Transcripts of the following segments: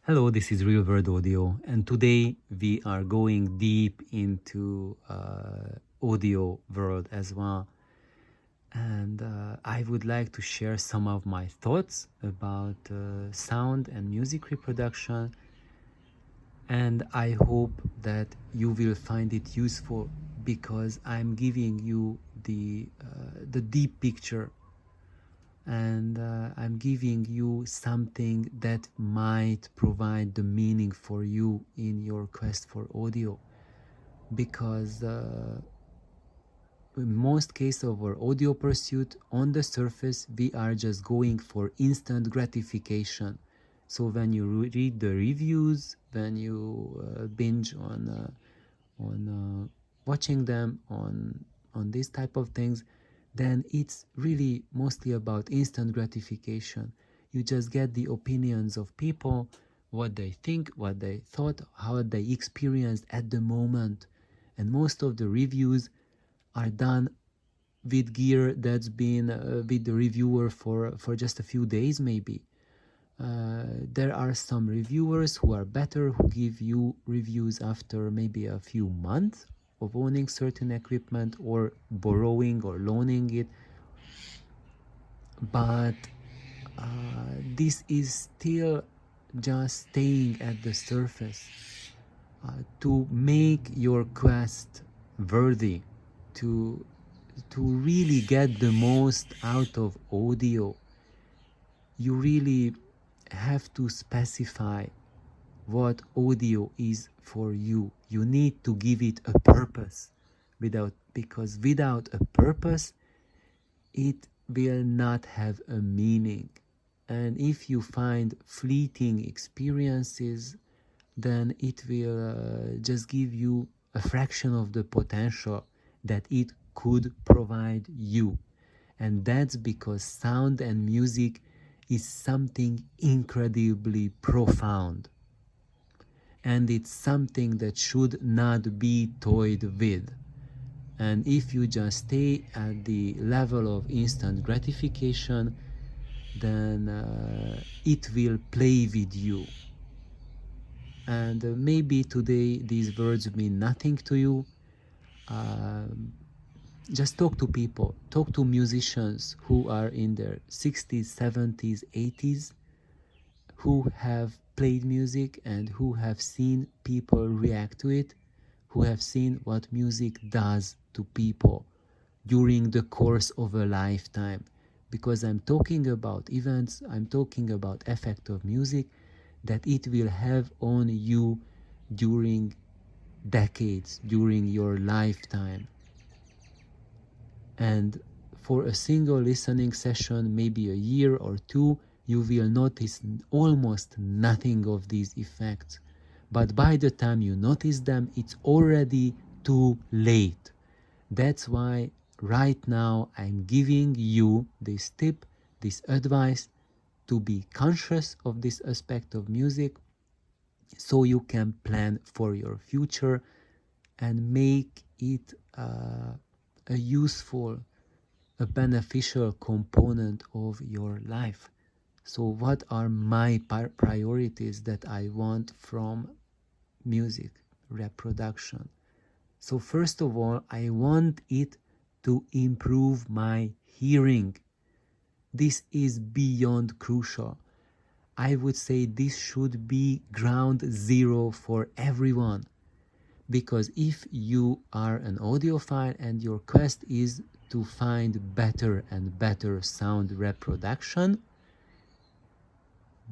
Hello, this is Real World Audio, and today we are going deep into audio world as well. And I would like to share some of my thoughts about sound and music reproduction. And I hope that you will find it useful because I'm giving you the deep picture, and I'm giving you something that might provide the meaning for you in your quest for audio. Because in most cases of our audio pursuit, on the surface, we are just going for instant gratification. So when you read the reviews, when you binge on watching them on these type of things, then it's really mostly about instant gratification. You just get the opinions of people, what they think, what they thought, how they experienced at the moment. And most of the reviews are done with gear that's been with the reviewer for just a few days maybe. There are some reviewers who are better, who give you reviews after maybe a few months of owning certain equipment or borrowing or loaning it. But this is still just staying at the surface. To make your quest worthy, to really get the most out of audio, you really have to specify what audio is for you. You need to give it a purpose, because without a purpose, it will not have a meaning. And if you find fleeting experiences, then it will just give you a fraction of the potential that it could provide you. And that's because sound and music is something incredibly profound. And it's something that should not be toyed with. And if you just stay at the level of instant gratification, then it will play with you. And maybe today these words mean nothing to you. Um, just talk to people, talk to musicians who are in their 60s, 70s, 80s, who have played music and who have seen people react to it, who have seen what music does to people during the course of a lifetime. Because I'm talking about events, I'm talking about effect of music that it will have on you during decades, during your lifetime. And for a single listening session, maybe a year or two, you will notice almost nothing of these effects. But by the time you notice them, it's already too late. That's why right now I'm giving you this tip, this advice, to be conscious of this aspect of music so you can plan for your future and make it a useful, a beneficial component of your life. So what are my priorities that I want from music reproduction? So first of all, I want it to improve my hearing. This is beyond crucial. I would say this should be ground zero for everyone. Because if you are an audiophile and your quest is to find better and better sound reproduction,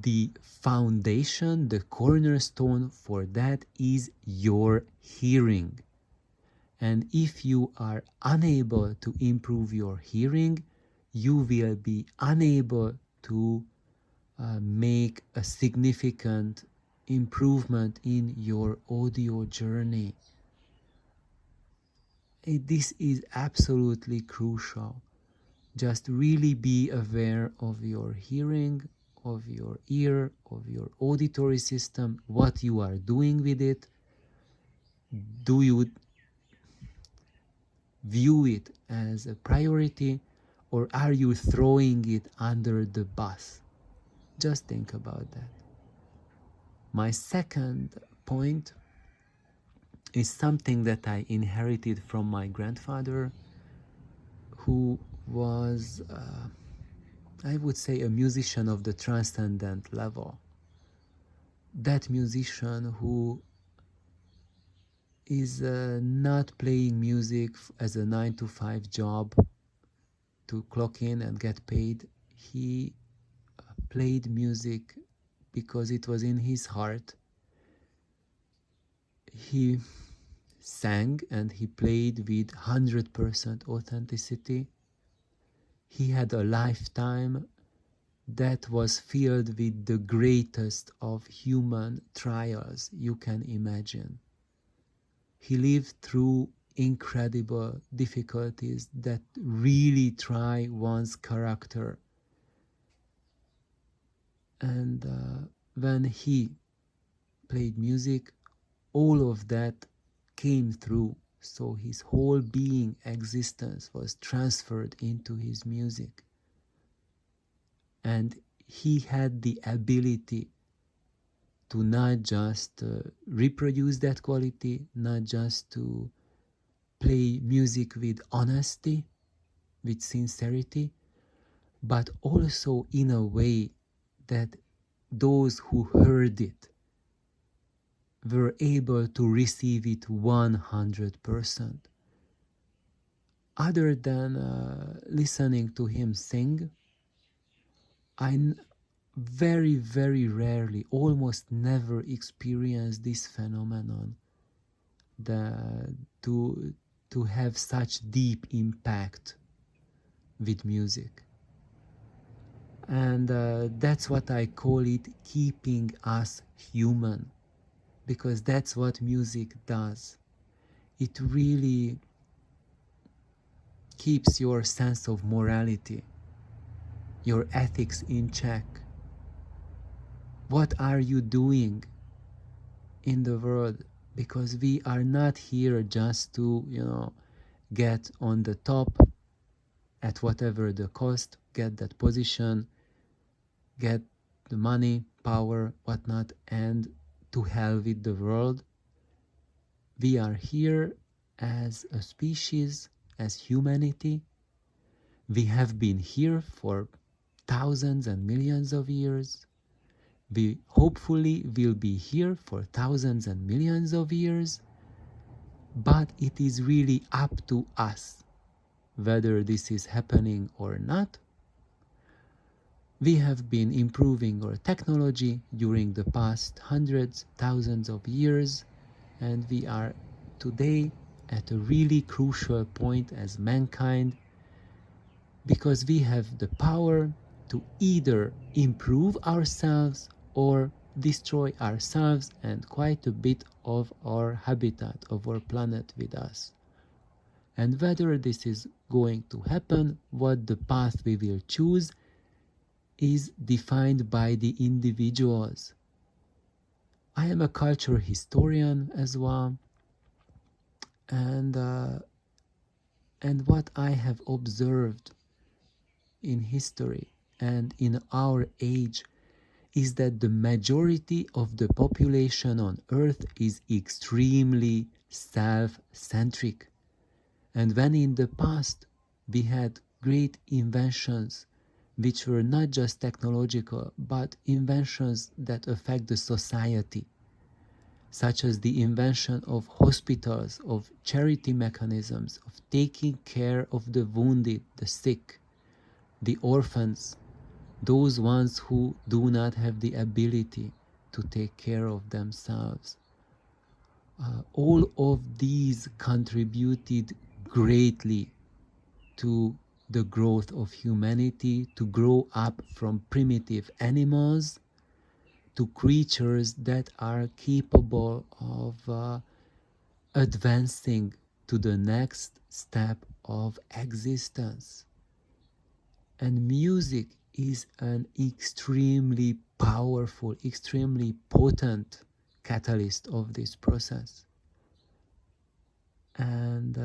the foundation, the cornerstone for that is your hearing. And if you are unable to improve your hearing, you will be unable to make a significant improvement in your audio journey. This is absolutely crucial. Just really be aware of your hearing, of your ear, of your auditory system, what you are doing with it. Do you view it as a priority, or are you throwing it under the bus? Just think about that. My second point is something that I inherited from my grandfather, who was, I would say, a musician of the transcendent level. That musician who is not playing music as a 9 to 5 job to clock in and get paid. He played music because it was in his heart. He sang and he played with 100% authenticity. He had a lifetime that was filled with the greatest of human trials you can imagine. He lived through incredible difficulties that really try one's character. And when he played music, all of that came through. So his whole being, existence was transferred into his music. And he had the ability to not just reproduce that quality, not just to play music with honesty, with sincerity, but also in a way that those who heard it were able to receive it 100%. Other than listening to him sing, I very, very rarely, almost never experience this phenomenon to have such deep impact with music. And that's what I call it, keeping us human, because that's what music does. It really keeps your sense of morality, your ethics in check. What are you doing in the world? Because we are not here just to, get on the top at whatever the cost, get that position, get the money, power, whatnot, and to hell with the world. We are here as a species, as humanity. We have been here for thousands and millions of years. We hopefully will be here for thousands and millions of years. But it is really up to us whether this is happening or not. We have been improving our technology during the past hundreds, thousands of years, and we are today at a really crucial point as mankind, because we have the power to either improve ourselves or destroy ourselves and quite a bit of our habitat, of our planet with us. And whether this is going to happen, what the path we will choose, is defined by the individuals. I am a culture historian as well, and what I have observed in history and in our age is that the majority of the population on Earth is extremely self-centric. And when in the past we had great inventions which were not just technological, but inventions that affect the society, such as the invention of hospitals, of charity mechanisms, of taking care of the wounded, the sick, the orphans, those ones who do not have the ability to take care of themselves. All of these contributed greatly to the growth of humanity, to grow up from primitive animals to creatures that are capable of advancing to the next step of existence. And music is an extremely powerful, extremely potent catalyst of this process. And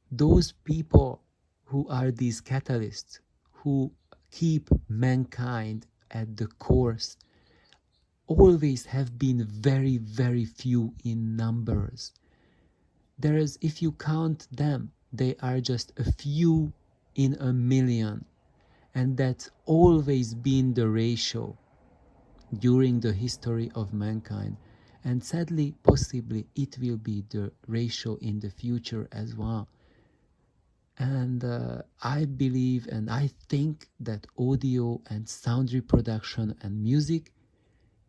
those people who are these catalysts, who keep mankind at the course always have been very, very few in numbers. If you count them, they are just a few in a million. And that's always been the ratio during the history of mankind. And sadly, possibly, it will be the ratio in the future as well. And I believe and I think that audio and sound reproduction and music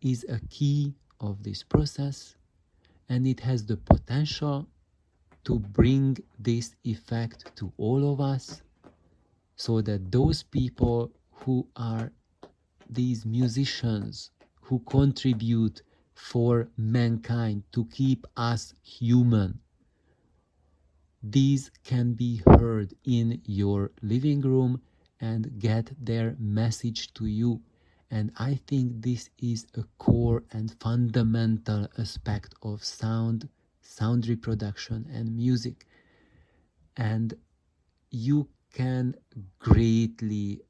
is a key of this process, and it has the potential to bring this effect to all of us, so that those people who are these musicians who contribute for mankind to keep us human, these can be heard in your living room and get their message to you. And I think this is a core and fundamental aspect of sound reproduction and music. And you can greatly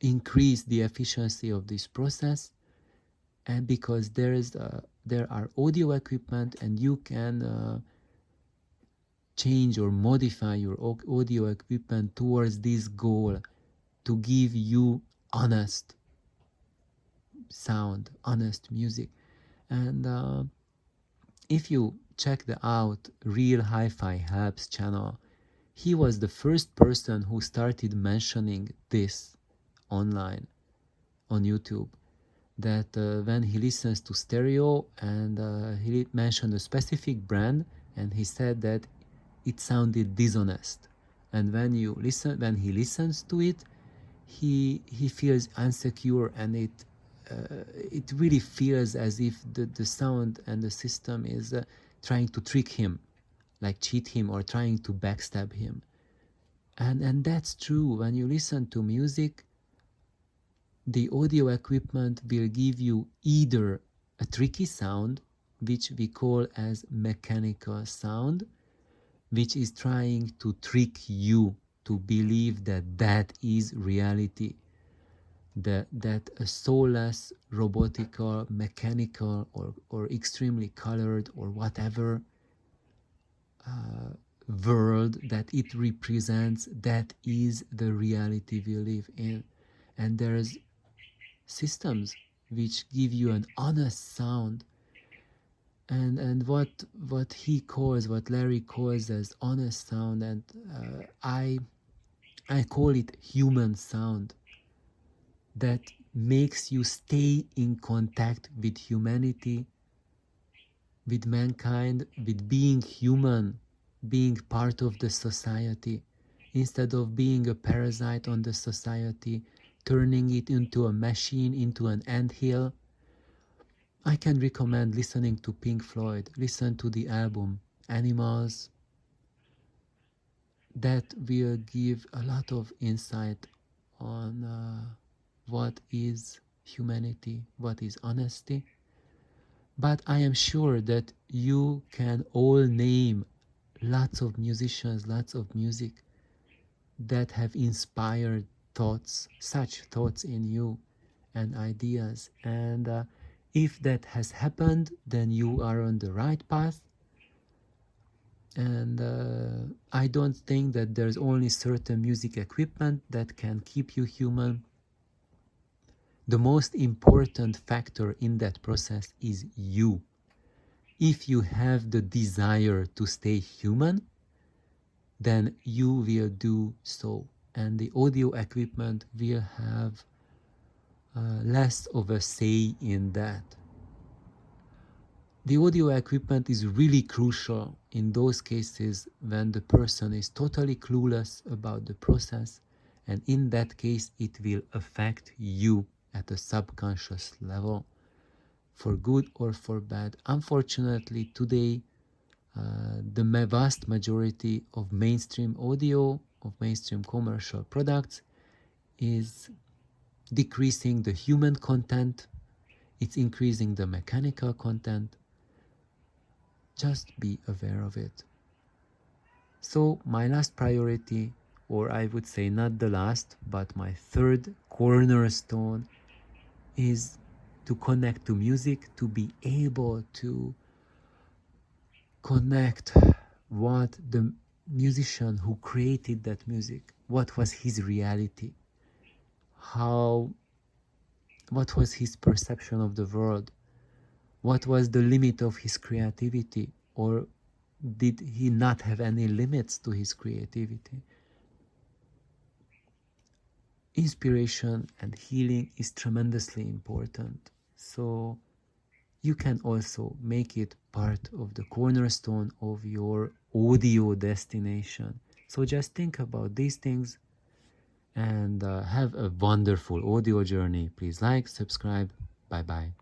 increase the efficiency of this process, and because there are audio equipment, and you can change or modify your audio equipment towards this goal, to give you honest sound, honest music. And if you check out Real Hi-Fi Helps channel, he was the first person who started mentioning this online on YouTube, that when he listens to stereo, and he mentioned a specific brand, and he said that it sounded dishonest, and when he listens to it, he feels insecure, and it really feels as if the sound and the system is trying to trick him, like cheat him or trying to backstab him. And that's true. When you listen to music, the audio equipment will give you either a tricky sound, which we call as mechanical sound, which is trying to trick you to believe that that is reality, that a soulless, robotical, mechanical, or extremely colored or whatever world that it represents, that is the reality we live in. And there's systems which give you an honest sound, and what Larry calls as honest sound, and I call it human sound, that makes you stay in contact with humanity, with mankind, with being human, being part of the society, instead of being a parasite on the society, turning it into a machine, into an anthill. I can recommend listening to Pink Floyd. Listen to the album Animals. That will give a lot of insight on what is humanity, what is honesty. But I am sure that you can all name lots of musicians, lots of music that have inspired such thoughts in you and ideas. And if that has happened, then you are on the right path. And I don't think that there's only certain music equipment that can keep you human. The most important factor in that process is you. If you have the desire to stay human, then you will do so. And the audio equipment will have less of a say in that. The audio equipment is really crucial in those cases when the person is totally clueless about the process, and in that case it will affect you at a subconscious level, for good or for bad. Unfortunately, today, the vast majority of mainstream audio, of mainstream commercial products, is decreasing the human content, it's increasing the mechanical content. Just be aware of it. So my last priority, or I would say not the last, but my third cornerstone, is to connect to music, to be able to connect what the musician who created that music, what was his reality, what was his perception of the world, what was the limit of his creativity, or did he not have any limits to his creativity? Inspiration and healing is tremendously important. So you can also make it part of the cornerstone of your audio destination. So just think about these things and have a wonderful audio journey. Please like, subscribe. Bye bye.